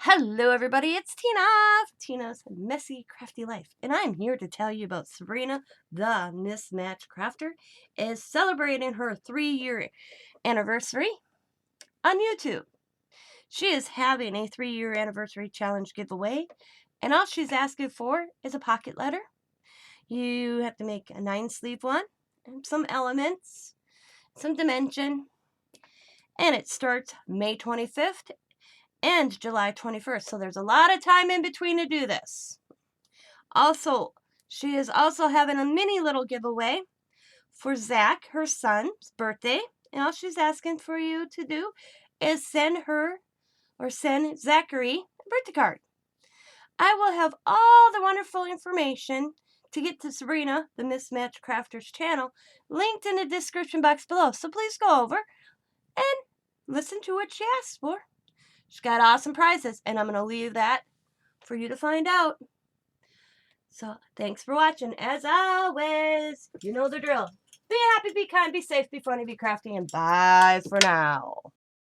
Hello, everybody. It's Tina of Tina's Messy Crafty Life, and I'm here to tell you about Sabrina the Mismatch Crafter is celebrating her 3-year anniversary on YouTube. She is having a 3-year anniversary challenge giveaway, and all she's asking for is a pocket letter. You have to make a 9-sleeve one, and some elements, some dimension, and it starts May 25th and July 21st. So there's a lot of time in between to do this. Also, she is also having a mini little giveaway for Zach, her son's birthday. And all she's asking for you to do is send Zachary a birthday card. I will have all the wonderful information to get to Sabrina, the Mismatch Crafter's channel, linked in the description box below. So please go over and listen to what she asked for. She's got awesome prizes, and I'm going to leave that for you to find out. So, thanks for watching. As always, you know the drill. Be happy, be kind, be safe, be funny, be crafty, and bye for now.